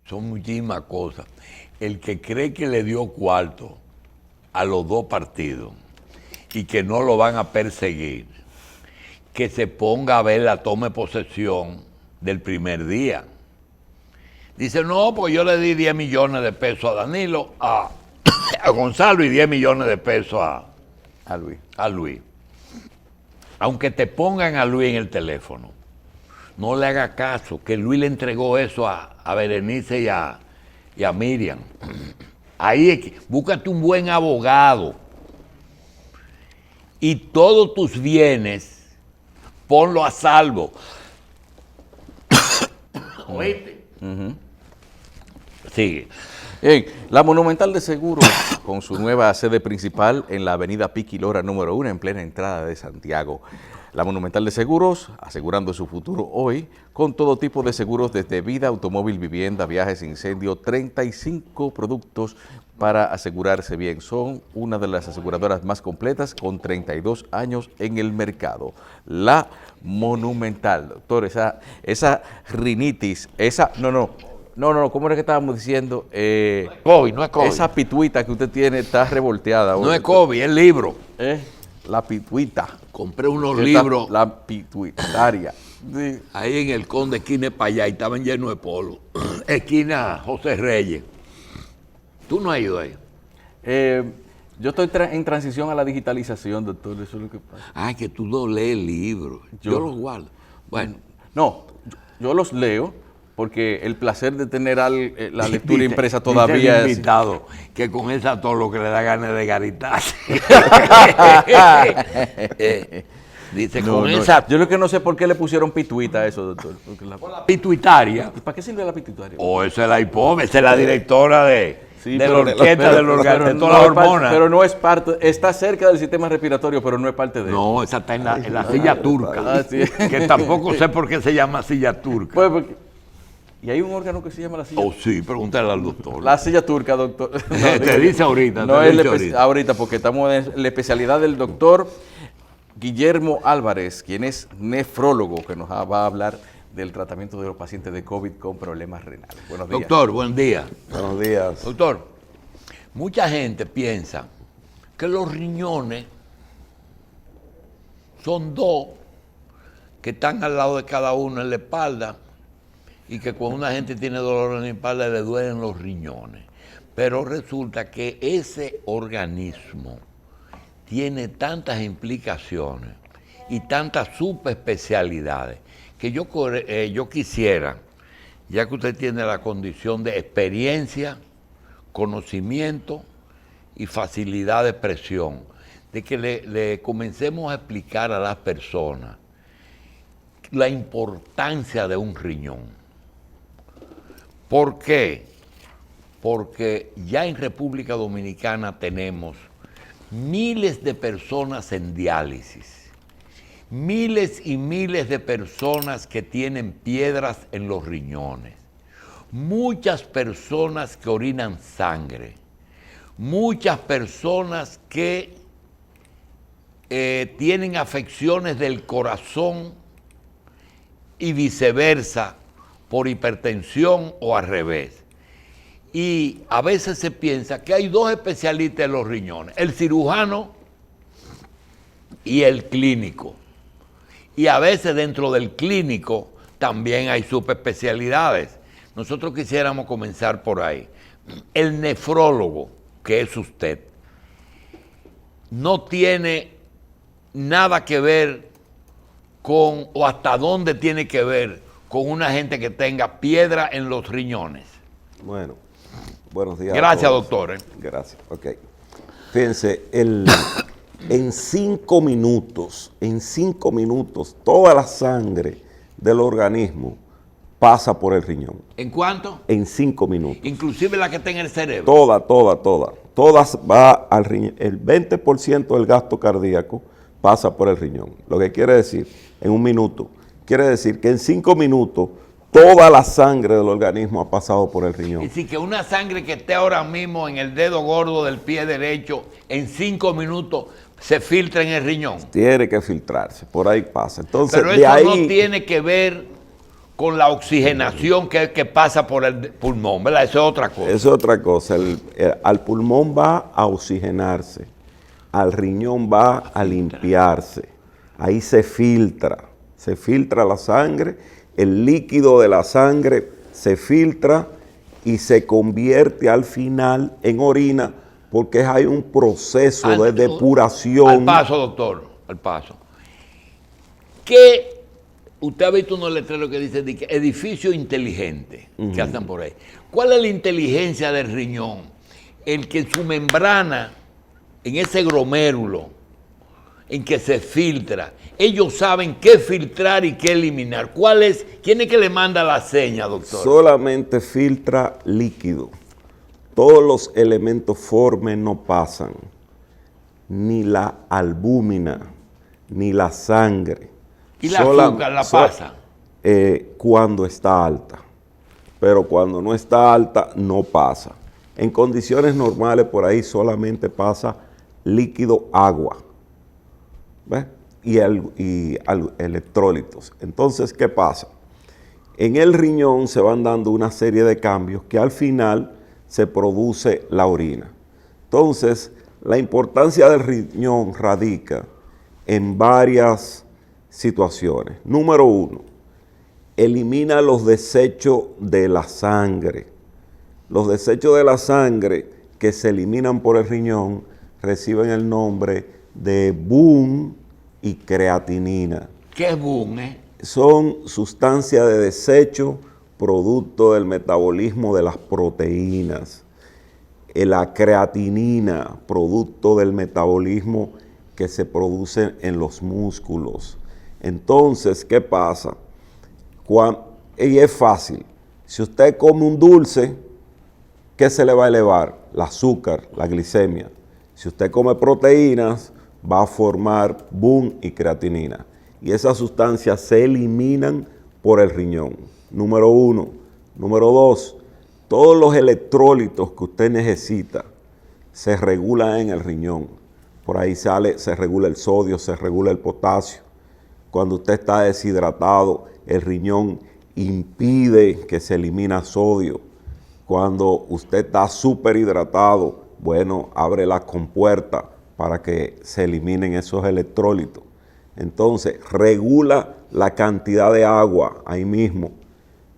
son muchísimas cosas. El que cree que le dio cuarto a los dos partidos y que no lo van a perseguir, que se ponga a ver la toma de posesión del primer día. Dice, no, pues yo le di 10 millones de pesos a Danilo, a Gonzalo y 10 millones de pesos a Luis. Aunque te pongan a Luis en el teléfono, no le haga caso, que Luis le entregó eso a Berenice y a Miriam. Ahí es que, búscate un buen abogado y todos tus bienes ponlo a salvo. ¿Oíste? Sigue. Bien, la Monumental de Seguros, con su nueva sede principal en la avenida Piquilora número 1, en plena entrada de Santiago. La Monumental de Seguros, asegurando su futuro hoy, con todo tipo de seguros desde vida, automóvil, vivienda, viajes, incendio, 35 productos para asegurarse bien. Son una de las aseguradoras más completas, con 32 años en el mercado. La Monumental, doctor, esa rinitis, No, ¿cómo era que estábamos diciendo? COVID, no es COVID. Esa pituita que usted tiene está revolteada. No es COVID, es libro. La pituita. Compré unos libros. La pituitaria. Sí. Ahí en el Conde, esquina para allá, y estaban llenos de polvo. Esquina José Reyes. ¿Tú no has ido ahí? Yo estoy en transición a la digitalización, doctor, eso es lo que pasa. Ah, que tú no lees libros. Yo los guardo. Bueno. No, yo los leo, porque el placer de tener la lectura impresa todavía es invitado, que con esa todo lo que le da ganas de garitarse. Dice, no, con no, esa... Yo lo que no sé por qué le pusieron pituita a eso, doctor. La pituitaria. ¿Y para qué sirve la pituitaria? Esa es la IPOM, esa es la directora de la orquesta del organismo, de todas las hormonas. Pero no es parte, está cerca del sistema respiratorio, pero no es parte de él. No, esa está en la silla turca. Sí. Que tampoco sé por qué se llama silla turca. Pues porque... ¿Y hay un órgano que se llama la silla? Oh, sí, pregúntale al doctor. La silla turca, doctor. Te dice ahorita. No es ahorita, porque estamos en la especialidad del doctor Guillermo Álvarez, quien es nefrólogo, que nos va a hablar del tratamiento de los pacientes de COVID con problemas renales. Buenos días. Doctor, buen día. Buenos días. Doctor, mucha gente piensa que los riñones son dos que están al lado de cada uno en la espalda, y que cuando una gente tiene dolor en la espalda le duelen los riñones. Pero resulta que ese organismo tiene tantas implicaciones y tantas subespecialidades que yo quisiera, ya que usted tiene la condición de experiencia, conocimiento y facilidad de expresión, de que le comencemos a explicar a las personas la importancia de un riñón. ¿Por qué? Porque ya en República Dominicana tenemos miles de personas en diálisis, miles y miles de personas que tienen piedras en los riñones, muchas personas que orinan sangre, muchas personas que tienen afecciones del corazón y viceversa, por hipertensión o al revés. Y a veces se piensa que hay dos especialistas en los riñones, el cirujano y el clínico. Y a veces dentro del clínico también hay subespecialidades. Nosotros quisiéramos comenzar por ahí. El nefrólogo, que es usted, no tiene nada que ver con, o hasta dónde tiene que ver con una gente que tenga piedra en los riñones. Bueno, buenos días. Gracias, doctor. Gracias, ok. Fíjense, en 5 minutos, toda la sangre del organismo pasa por el riñón. ¿En cuánto? En 5 minutos. Inclusive la que está en el cerebro. Toda va al riñón. El 20% del gasto cardíaco pasa por el riñón. Lo que quiere decir, en un minuto, quiere decir que en 5 minutos toda la sangre del organismo ha pasado por el riñón. Es decir, que una sangre que esté ahora mismo en el dedo gordo del pie derecho, en 5 minutos se filtra en el riñón. Tiene que filtrarse, por ahí pasa. Entonces, pero eso no tiene que ver con la oxigenación que pasa por el pulmón, ¿verdad? Eso es otra cosa. Eso es otra cosa. Al pulmón va a oxigenarse, al riñón va a limpiarse. Ahí se filtra la sangre, el líquido de la sangre se filtra y se convierte al final en orina porque hay un proceso de depuración. Al paso, doctor, al paso. ¿Qué? Usted ha visto unos letreros que dicen que edificio inteligente, que andan por ahí. ¿Cuál es la inteligencia del riñón? El que en su membrana, en ese glomérulo, en que se filtra, ellos saben qué filtrar y qué eliminar. ¿Quién es que le manda la seña, doctor? Solamente filtra líquido. Todos los elementos formes no pasan. Ni la albúmina, ni la sangre. ¿Y la azúcar la pasa? Cuando está alta. Pero cuando no está alta, no pasa. En condiciones normales, por ahí solamente pasa líquido agua. ¿Ves? Y electrolitos. Entonces, ¿qué pasa? En el riñón se van dando una serie de cambios que al final se produce la orina. Entonces, la importancia del riñón radica en varias situaciones. Número 1, elimina los desechos de la sangre. Los desechos de la sangre que se eliminan por el riñón reciben el nombre de BUN y creatinina. ¿Qué es BUN, Son sustancias de desecho producto del metabolismo de las proteínas. La creatinina, producto del metabolismo que se produce en los músculos. Entonces, ¿qué pasa? Y es fácil. Si usted come un dulce, ¿qué se le va a elevar? El azúcar, la glicemia. Si usted come proteínas, va a formar BUN y creatinina. Y esas sustancias se eliminan por el riñón. Número 1. Número 2. Todos los electrólitos que usted necesita se regulan en el riñón. Por ahí se regula el sodio, se regula el potasio. Cuando usted está deshidratado, el riñón impide que se elimine sodio. Cuando usted está súper hidratado, bueno, abre la compuerta para que se eliminen esos electrólitos. Entonces, regula la cantidad de agua ahí mismo.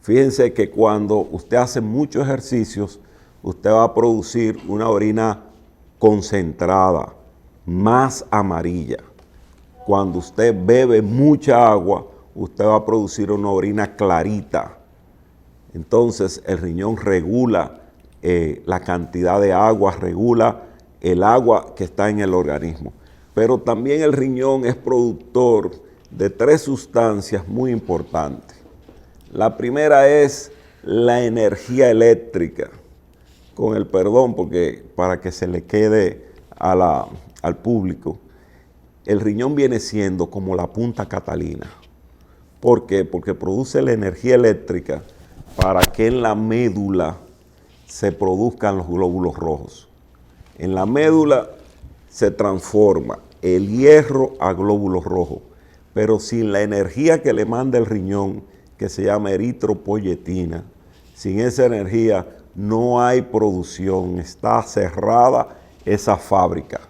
Fíjense que cuando usted hace muchos ejercicios, usted va a producir una orina concentrada, más amarilla. Cuando usted bebe mucha agua, usted va a producir una orina clarita. Entonces, el riñón regula la cantidad de agua, regula el agua que está en el organismo. Pero también el riñón es productor de 3 sustancias muy importantes. La primera es la energía eléctrica, con el perdón, porque para que se le quede al público, el riñón viene siendo como la punta Catalina. ¿Por qué? Porque produce la energía eléctrica para que en la médula se produzcan los glóbulos rojos. En la médula se transforma el hierro a glóbulos rojos, pero sin la energía que le manda el riñón, que se llama eritropoyetina, sin esa energía no hay producción, está cerrada esa fábrica.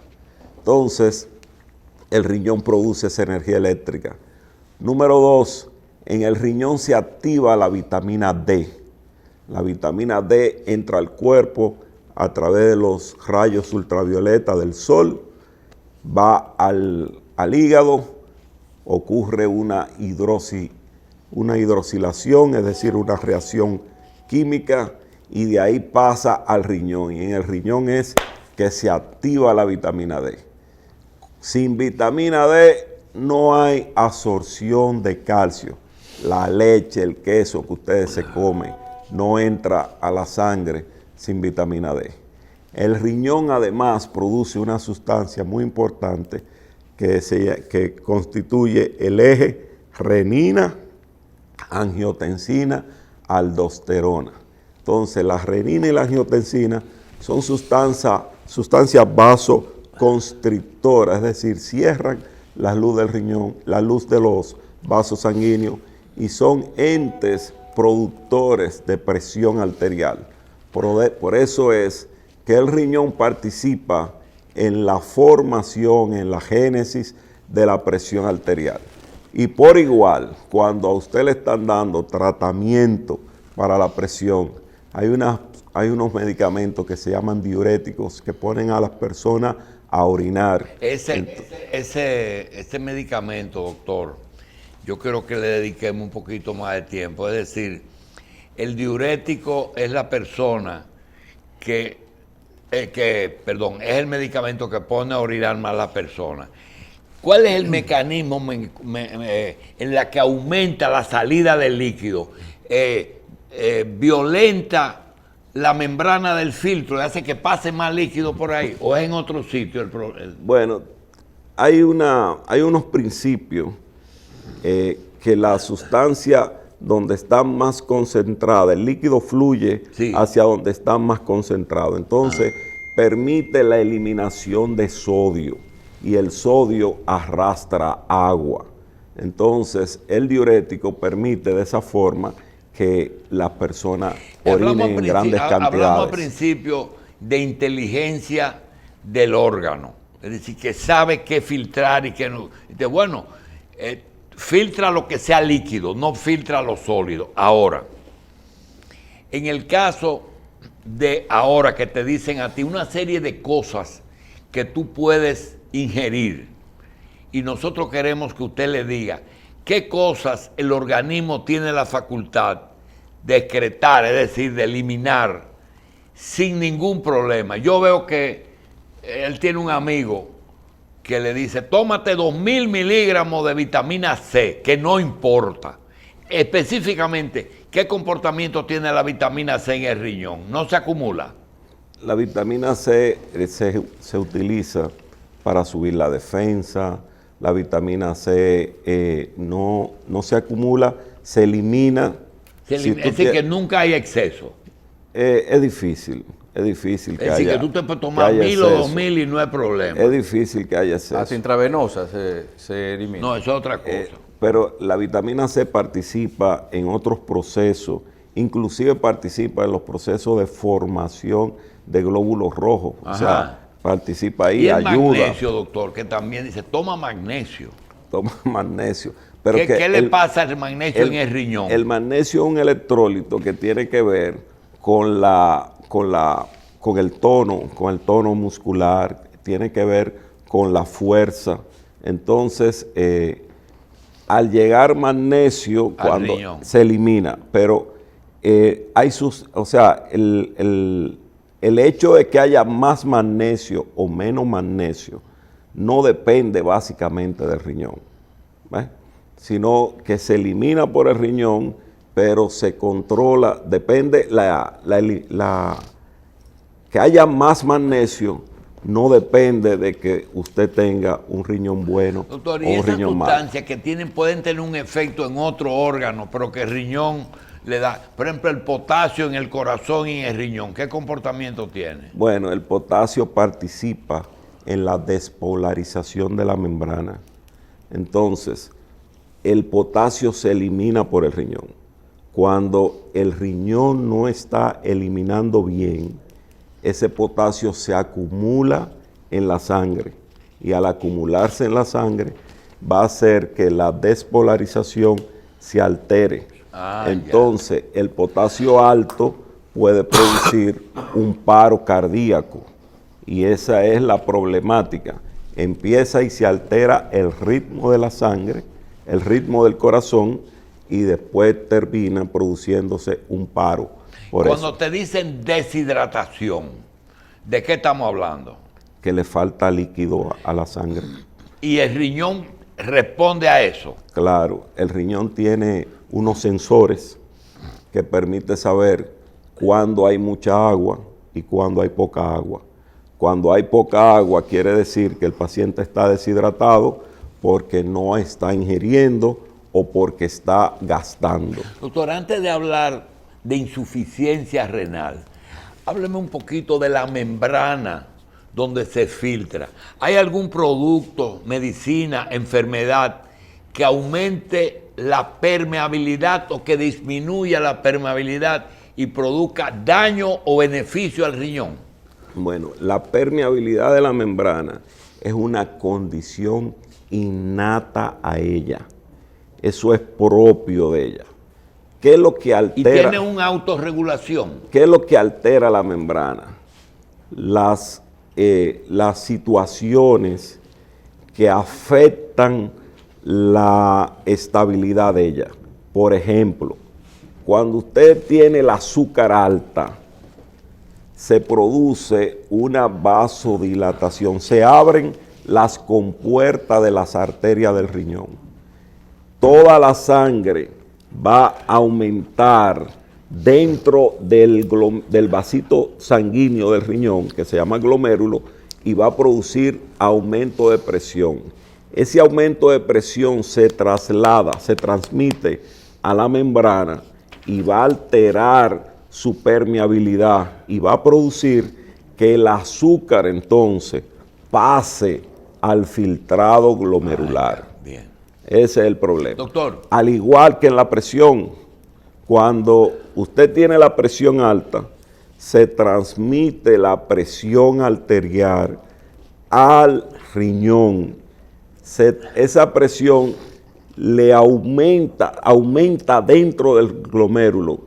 Entonces, el riñón produce esa energía eléctrica. Número 2, en el riñón se activa la vitamina D. La vitamina D entra al cuerpo a través de los rayos ultravioleta del sol, va al hígado, ocurre una hidrosilación, es decir, una reacción química, y de ahí pasa al riñón. Y en el riñón es que se activa la vitamina D. Sin vitamina D no hay absorción de calcio. La leche, el queso que ustedes se comen, no entra a la sangre sin vitamina D. El riñón además produce una sustancia muy importante que constituye el eje renina, angiotensina, aldosterona. Entonces, la renina y la angiotensina son sustancias vasoconstrictoras, es decir, cierran la luz del riñón, la luz de los vasos sanguíneos y son entes productores de presión arterial. Por eso es que el riñón participa en la formación, en la génesis de la presión arterial. Y por igual, cuando a usted le están dando tratamiento para la presión, hay unos medicamentos que se llaman diuréticos que ponen a las personas a orinar. Ese medicamento, doctor, yo creo que le dediquemos un poquito más de tiempo. Es decir, el diurético es la persona es el medicamento que pone a orinar más a la persona. ¿Cuál es el mecanismo en la que aumenta la salida del líquido? ¿Violenta la membrana del filtro y hace que pase más líquido por ahí? ¿O es en otro sitio? Bueno, hay unos principios que la sustancia donde está más concentrada, el líquido fluye hacia donde está más concentrado. Entonces, permite la eliminación de sodio y el sodio arrastra agua. Entonces, el diurético permite de esa forma que las personas orinen en grandes cantidades. Hablamos al principio de inteligencia del órgano, es decir, que sabe qué filtrar y qué no. Bueno, filtra lo que sea líquido, no filtra lo sólido. Ahora, en el caso de ahora que te dicen a ti una serie de cosas que tú puedes ingerir y nosotros queremos que usted le diga qué cosas el organismo tiene la facultad de excretar, es decir, de eliminar sin ningún problema. Yo veo que él tiene un amigo que le dice, tómate 2000 miligramos de vitamina C, que no importa. Específicamente, ¿qué comportamiento tiene la vitamina C en el riñón? ¿No se acumula? La vitamina C se utiliza para subir la defensa. La vitamina C no se acumula, se elimina. Es decir, que nunca hay exceso. Es difícil que haya. Es decir, que tú te puedes tomar 1000 o 2000 y no hay problema. Es difícil que haya exceso. Las intravenosa se elimina. No, eso es otra cosa. Pero la vitamina C participa en otros procesos, inclusive participa en los procesos de formación de glóbulos rojos. Ajá. O sea, participa ahí, y el ayuda. Magnesio, doctor, que también dice, toma magnesio. Toma magnesio. Pero ¿Qué le pasa al magnesio en el riñón? El magnesio es un electrólito que tiene que ver con el tono muscular, tiene que ver con la fuerza. Entonces, al llegar magnesio, cuando se elimina, pero el hecho de que haya más magnesio o menos magnesio no depende básicamente del riñón, ¿ves? Sino que se elimina por el riñón, pero se controla, depende, que haya más magnesio no depende de que usted tenga un riñón bueno, doctor, o un riñón malo. Sustancias que pueden tener un efecto en otro órgano, pero que el riñón le da, por ejemplo, el potasio en el corazón y en el riñón, ¿qué comportamiento tiene? Bueno, el potasio participa en la despolarización de la membrana. Entonces, el potasio se elimina por el riñón. Cuando el riñón no está eliminando bien, ese potasio se acumula en la sangre y al acumularse en la sangre va a hacer que la despolarización se altere. Entonces, el potasio alto puede producir un paro cardíaco y esa es la problemática. Empieza y se altera el ritmo de la sangre, el ritmo del corazón y después termina produciéndose un paro. Cuando te dicen deshidratación, ¿de qué estamos hablando? Que le falta líquido a la sangre. ¿Y el riñón responde a eso? Claro, el riñón tiene unos sensores que permiten saber cuándo hay mucha agua y cuándo hay poca agua. Cuando hay poca agua quiere decir que el paciente está deshidratado porque no está ingiriendo o porque está gastando. Doctor, antes de hablar de insuficiencia renal, hábleme un poquito de la membrana donde se filtra. ¿Hay algún producto, medicina, enfermedad que aumente la permeabilidad o que disminuya la permeabilidad y produzca daño o beneficio al riñón? Bueno, la permeabilidad de la membrana es una condición innata a ella. Eso es propio de ella. ¿Qué es lo que Y altera? tiene una autorregulación. ¿Qué es lo que altera la membrana? Las situaciones que afectan la estabilidad de ella. Por ejemplo, cuando usted tiene el azúcar alta, se produce una vasodilatación, se abren las compuertas de las arterias del riñón. Toda la sangre va a aumentar dentro del vasito sanguíneo del riñón, que se llama glomérulo, y va a producir aumento de presión. Ese aumento de presión se traslada, se transmite a la membrana y va a alterar su permeabilidad y va a producir que el azúcar entonces pase al filtrado glomerular. Bien. Ese es el problema. Doctor. Al igual que en la presión, cuando usted tiene la presión alta, se transmite la presión arterial al riñón. Esa presión le aumenta dentro del glomérulo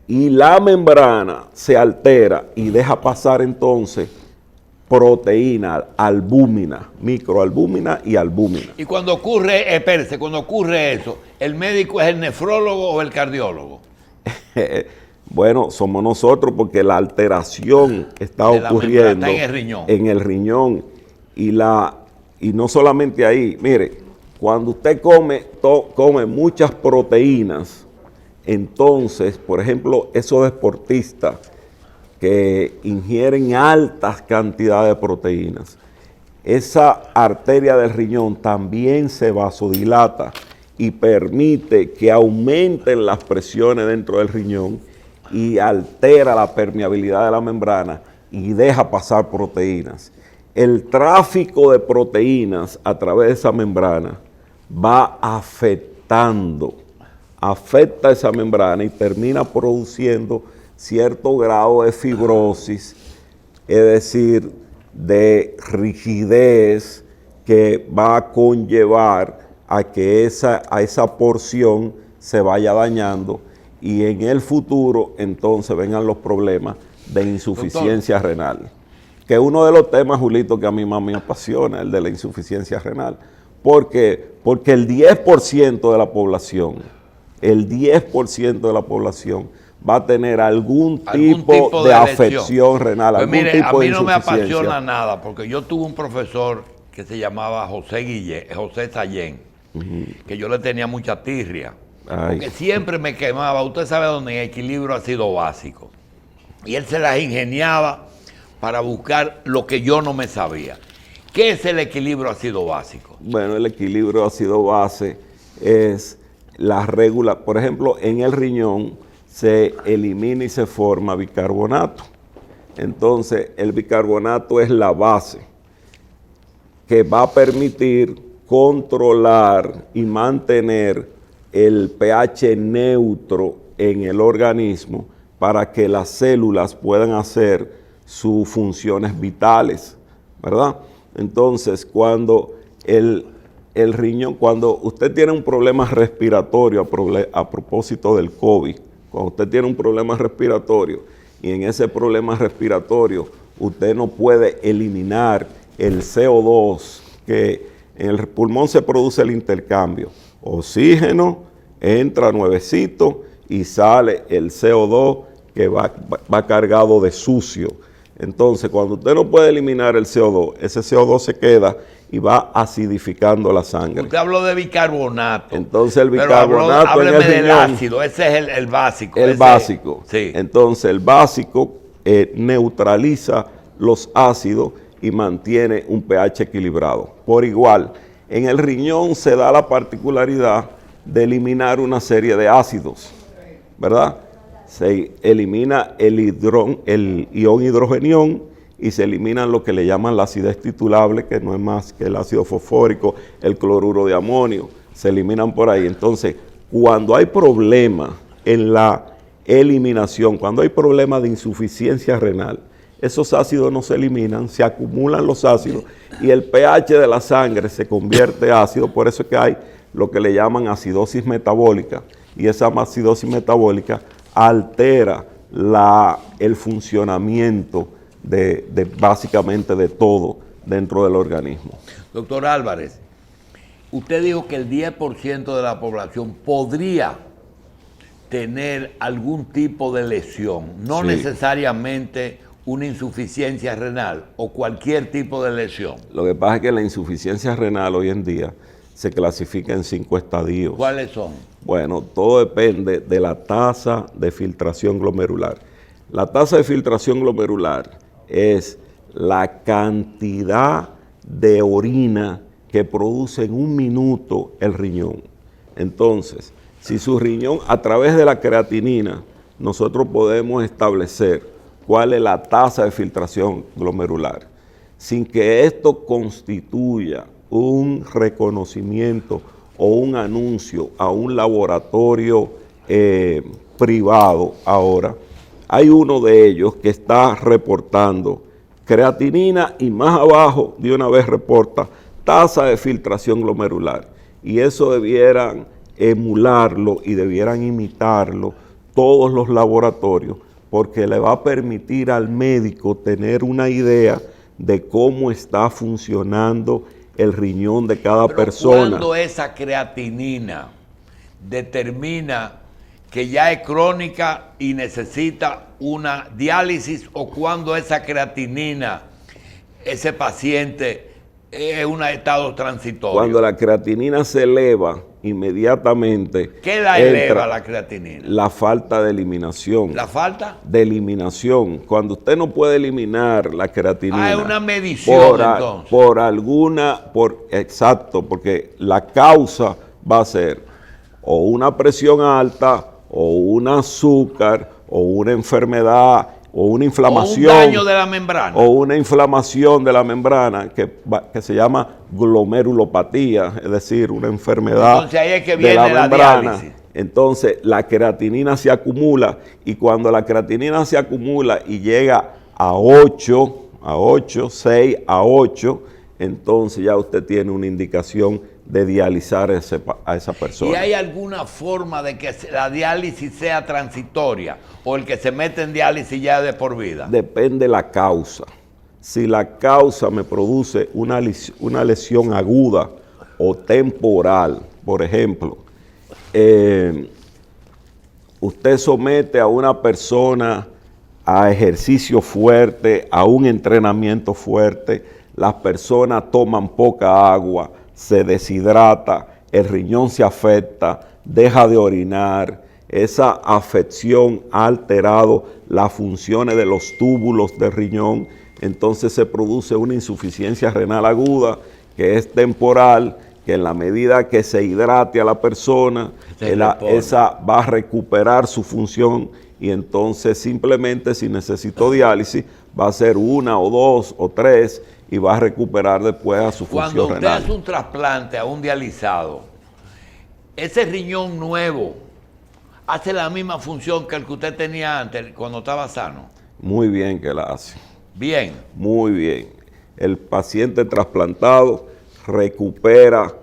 y la membrana se altera y deja pasar entonces proteína, albúmina, microalbúmina y albúmina. Y cuando ocurre, espérese, cuando ocurre eso, ¿el médico es el nefrólogo o el cardiólogo? Bueno, somos nosotros porque la alteración está De la ocurriendo membrana, está en el riñón. en el riñón. Y no solamente ahí, mire, cuando usted come muchas proteínas, entonces, por ejemplo, esos deportistas que ingieren altas cantidades de proteínas, esa arteria del riñón también se vasodilata y permite que aumenten las presiones dentro del riñón y altera la permeabilidad de la membrana y deja pasar proteínas. El tráfico de proteínas a través de esa membrana va afecta esa membrana y termina produciendo cierto grado de fibrosis, es decir, de rigidez que va a conllevar a que esa porción se vaya dañando y en el futuro entonces vengan los problemas de insuficiencia renal. Que es uno de los temas, Julito, que a mí más me apasiona, el de la insuficiencia renal. Porque el 10% de la población, va a tener algún tipo de afección renal, pues algún mire, tipo a de mí no me insuficiencia. apasiona nada, porque yo tuve un profesor que se llamaba José Sayén, que yo le tenía mucha tirria, porque siempre me quemaba, usted sabe dónde el equilibrio ha sido básico, y él se las ingeniaba para buscar lo que yo no me sabía. ¿Qué es el equilibrio ácido básico? Bueno, el equilibrio ácido base es la regula. Por ejemplo, en el riñón se elimina y se forma bicarbonato. Entonces, el bicarbonato es la base que va a permitir controlar y mantener el pH neutro en el organismo para que las células puedan hacer sus funciones vitales, ¿verdad? Entonces, cuando el riñón, cuando usted tiene un problema respiratorio a propósito del COVID, cuando usted tiene un problema respiratorio y en ese problema respiratorio usted no puede eliminar el CO2, que en el pulmón se produce el intercambio, oxígeno, entra nuevecito y sale el CO2 que va cargado de sucio. Entonces, cuando usted no puede eliminar el CO2, ese CO2 se queda y va acidificando la sangre. Usted habló de bicarbonato. Entonces, el bicarbonato hábleme en el del riñón, ácido, ese es el básico. el básico. Sí. Entonces, el básico neutraliza los ácidos y mantiene un pH equilibrado. Por igual, en el riñón se da la particularidad de eliminar una serie de ácidos, ¿verdad? Se elimina el ion hidrogenión y se eliminan lo que le llaman la acidez titulable, que no es más que el ácido fosfórico, el cloruro de amonio. se eliminan por ahí. Entonces, cuando hay problemas en la eliminación, cuando hay problemas de insuficiencia renal, esos ácidos no se eliminan, se acumulan los ácidos y el pH de la sangre se convierte en ácido. Por eso es que hay lo que le llaman acidosis metabólica, y esa acidosis metabólica altera el funcionamiento básicamente de todo dentro del organismo. Doctor Álvarez, usted dijo que el 10% de la población podría tener algún tipo de lesión, no Sí. necesariamente una insuficiencia renal o cualquier tipo de lesión. Lo que pasa es que la insuficiencia renal hoy en día se clasifica en 5 estadios. ¿Cuáles son? Bueno, todo depende de la tasa de filtración glomerular. La tasa de filtración glomerular es la cantidad de orina que produce en un minuto el riñón. Entonces, si su riñón, a través de la creatinina, nosotros podemos establecer cuál es la tasa de filtración glomerular, sin que esto constituya un reconocimiento o un anuncio a un laboratorio privado ahora. Hay uno de ellos que está reportando creatinina y más abajo de una vez reporta tasa de filtración glomerular. Y eso debieran emularlo y debieran imitarlo todos los laboratorios, porque le va a permitir al médico tener una idea de cómo está funcionando el riñón de cada persona. ¿Cuándo esa creatinina determina que ya es crónica y necesita una diálisis, o cuando esa creatinina, ese paciente es un estado transitorio? Cuando la creatinina se eleva, inmediatamente ¿Qué la eleva la creatinina? La falta de eliminación. ¿La falta? De eliminación. Cuando usted no puede eliminar la creatinina. Es una medición entonces. Exacto, porque la causa va a ser o una presión alta, o un azúcar, o una enfermedad, o una inflamación. O un daño de la membrana. O una inflamación de la membrana que se llama glomerulopatía, es decir, una enfermedad. Entonces ahí es que de viene la la membrana. diálisis. Entonces la creatinina se acumula, y cuando la creatinina se acumula y llega a 6 a 8, entonces ya usted tiene una indicación de dializar a esa persona. ¿Y hay alguna forma de que la diálisis sea transitoria, o el que se mete en diálisis ya de por vida? Depende la causa. Si la causa me produce una lesión aguda o temporal, por ejemplo, usted somete a una persona a ejercicio fuerte, a un entrenamiento fuerte, las personas toman poca agua, se deshidrata, el riñón se afecta, deja de orinar. Esa afección ha alterado las funciones de los túbulos del riñón, entonces se produce una insuficiencia renal aguda que es temporal, que en la medida que se hidrate a la persona, esa va a recuperar su función, y entonces simplemente, si necesitó diálisis, va a ser 1 o 2 o 3 y va a recuperar después a su función renal. Cuando usted hace un trasplante a un dializado, ese riñón nuevo hace la misma función que el que usted tenía antes cuando estaba sano. Muy bien que la hace. Bien. Muy bien. El paciente trasplantado recupera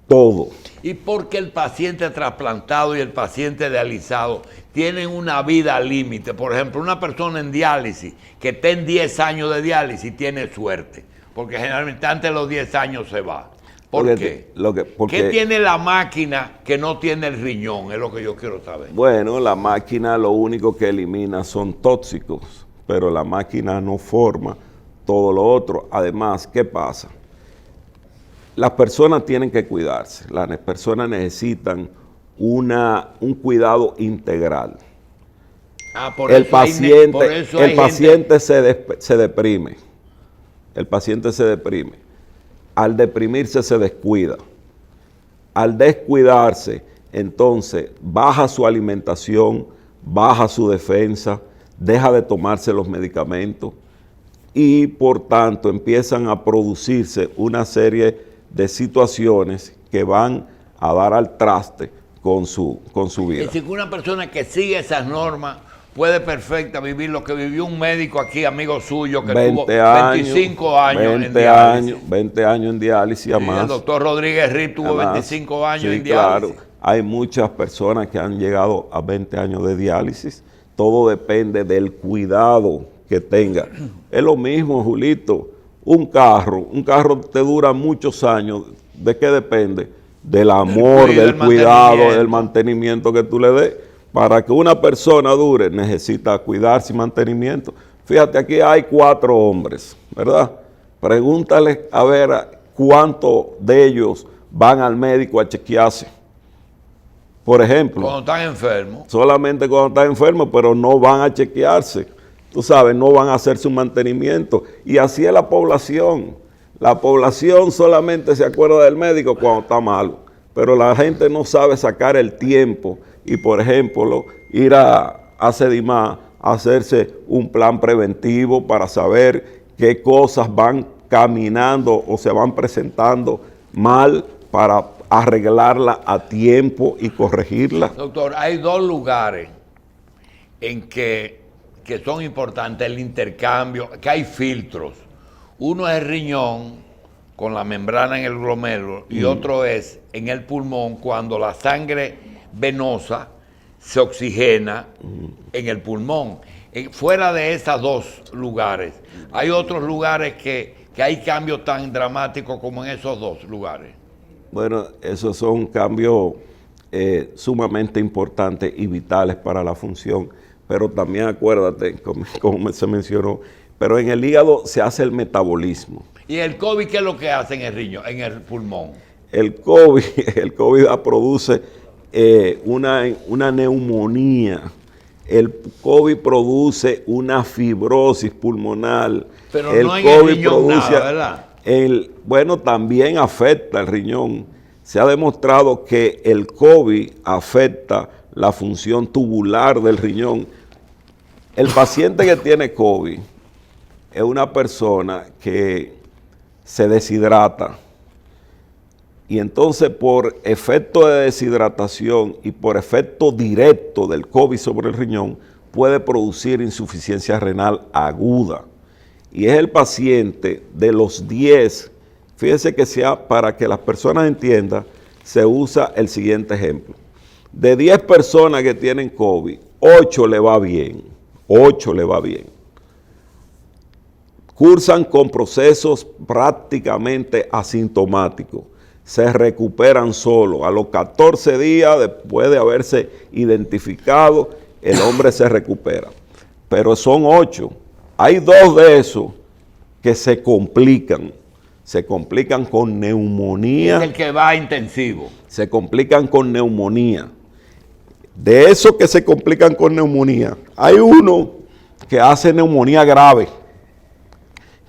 todo. ¿Y por qué el paciente trasplantado y el paciente dializado tienen una vida límite? Por ejemplo, una persona en diálisis que esté en 10 años de diálisis tiene suerte, porque generalmente antes de los 10 años se va. ¿Por qué? ¿Qué tiene la máquina que no tiene el riñón? Es lo que yo quiero saber. Bueno, la máquina lo único que elimina son tóxicos, pero la máquina no forma todo lo otro. Además, ¿qué pasa? Las personas tienen que cuidarse, las personas necesitan un cuidado integral. El paciente se deprime. El paciente se deprime. Al deprimirse se descuida. Al descuidarse, entonces baja su alimentación, baja su defensa, deja de tomarse los medicamentos, y por tanto empiezan a producirse una serie de situaciones que van a dar al traste con su vida. Es decir, que una persona que sigue esas normas puede perfecta vivir lo que vivió un médico aquí, amigo suyo, que tuvo 25 años en diálisis. 20 años en diálisis, además. El doctor Rodríguez Riz tuvo 25 años en diálisis. Claro, hay muchas personas que han llegado a 20 años de diálisis. Todo depende del cuidado que tenga. Es lo mismo, Julito, un carro te dura muchos años. ¿De qué depende? Del amor, del cuidado, del mantenimiento que tú le des. Para que una persona dure, necesita cuidarse y mantenimiento. Fíjate, aquí hay 4 hombres, ¿verdad? Pregúntale a ver cuántos de ellos van al médico a chequearse. Por ejemplo. Cuando están enfermos. Solamente cuando están enfermos, pero no van a chequearse. Tú sabes, no van a hacer su mantenimiento. Y así es la población. La población solamente se acuerda del médico cuando está malo. Pero la gente no sabe sacar el tiempo y, por ejemplo, ir a Sedimá a hacerse un plan preventivo para saber qué cosas van caminando o se van presentando mal para arreglarla a tiempo y corregirla. Doctor, hay 2 lugares en que son importantes el intercambio, que hay filtros. Uno es el riñón con la membrana en el glomérulo y otro es en el pulmón cuando la sangre venosa se oxigena en el pulmón. Fuera de esos 2 lugares, ¿hay otros lugares que hay cambios tan dramáticos como en esos 2 lugares? Bueno, esos son cambios sumamente importantes y vitales para la función, pero también acuérdate, como se mencionó, pero en el hígado se hace el metabolismo. ¿Y el COVID qué es lo que hace en el riñón, en el pulmón? El COVID produce una neumonía. El COVID produce una fibrosis pulmonar. Pero el no en COVID el riñón nada, ¿verdad? Bueno, también afecta el riñón. Se ha demostrado que el COVID afecta la función tubular del riñón. El paciente que tiene COVID es una persona que se deshidrata y entonces por efecto de deshidratación y por efecto directo del COVID sobre el riñón puede producir insuficiencia renal aguda y es el paciente de los 10, fíjense que para que las personas entiendan, se usa el siguiente ejemplo. De 10 personas que tienen COVID, 8 le va bien, 8 le va bien. Cursan con procesos prácticamente asintomáticos, se recuperan solo. A los 14 días después de haberse identificado, el hombre se recupera. Pero son 8. Hay 2 de esos que se complican con neumonía. Es el que va a intensivo. Se complican con neumonía. De esos que se complican con neumonía, hay uno que hace neumonía grave,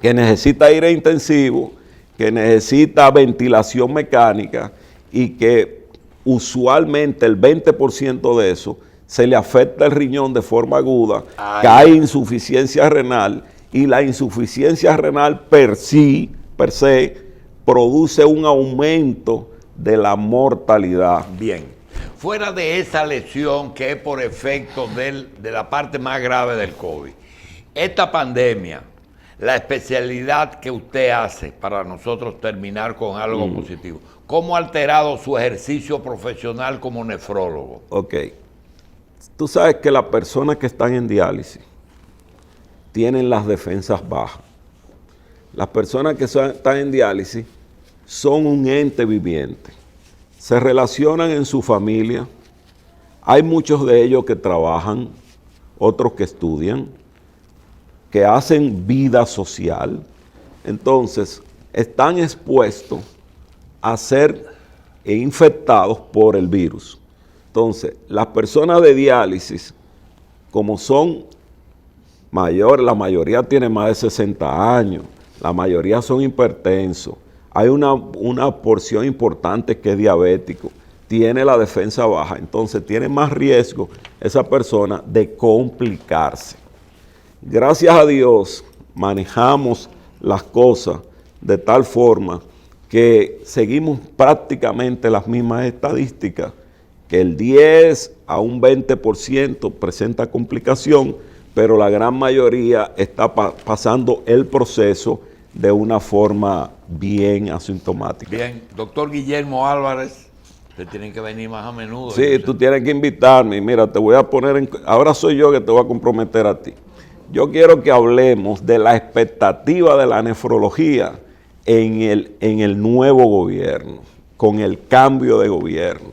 que necesita ir a intensivo, que necesita ventilación mecánica y que usualmente el 20% de eso se le afecta el riñón de forma aguda, que hay insuficiencia renal y la insuficiencia renal per se produce un aumento de la mortalidad. Bien, fuera de esa lesión que es por efecto de la parte más grave del COVID, esta pandemia, la especialidad que usted hace para nosotros terminar con algo positivo, ¿cómo ha alterado su ejercicio profesional como nefrólogo? Ok. Tú sabes que las personas que están en diálisis tienen las defensas bajas. Las personas que están en diálisis son un ente viviente. Se relacionan en su familia. Hay muchos de ellos que trabajan, otros que estudian, que hacen vida social, entonces están expuestos a ser infectados por el virus. Entonces, las personas de diálisis, como son mayores, la mayoría tiene más de 60 años, la mayoría son hipertensos, hay una porción importante que es diabético, tiene la defensa baja, entonces tiene más riesgo esa persona de complicarse. Gracias a Dios manejamos las cosas de tal forma que seguimos prácticamente las mismas estadísticas, que el 10 a un 20% presenta complicación, pero la gran mayoría está pasando el proceso de una forma bien asintomática. Bien, doctor Guillermo Álvarez, usted tiene que venir más a menudo. Sí, tú tienes que invitarme. Mira, te voy a poner ahora soy yo que te voy a comprometer a ti. Yo quiero que hablemos de la expectativa de la nefrología en el nuevo gobierno, con el cambio de gobierno.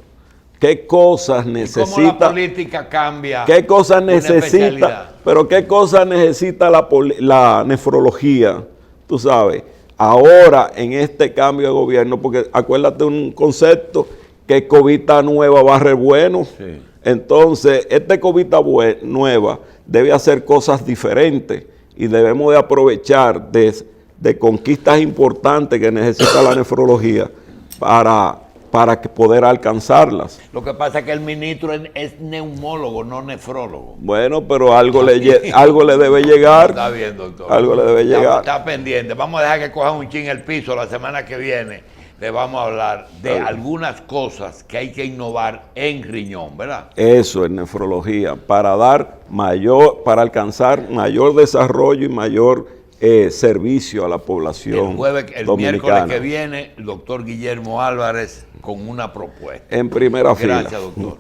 ¿Qué cosas necesita? ¿Cómo la política cambia? ¿Qué cosas necesita? Pero ¿qué cosas necesita la nefrología? Tú sabes, ahora en este cambio de gobierno, porque acuérdate un concepto, que cobita nueva barre bueno. Sí. Entonces, cobita nueva debe hacer cosas diferentes y debemos de aprovechar de conquistas importantes que necesita la nefrología para poder alcanzarlas. Lo que pasa es que el ministro es neumólogo, no nefrólogo. Bueno, pero algo le debe llegar. Está bien, doctor. Algo le debe llegar. Está pendiente. Vamos a dejar que coja un chin el piso la semana que viene. Le vamos a hablar de algunas cosas que hay que innovar en riñón, ¿verdad? Eso es nefrología, para alcanzar mayor desarrollo y mayor servicio a la población El dominicana. miércoles que viene, el doctor Guillermo Álvarez con una propuesta. En primera fila. Gracias, doctor.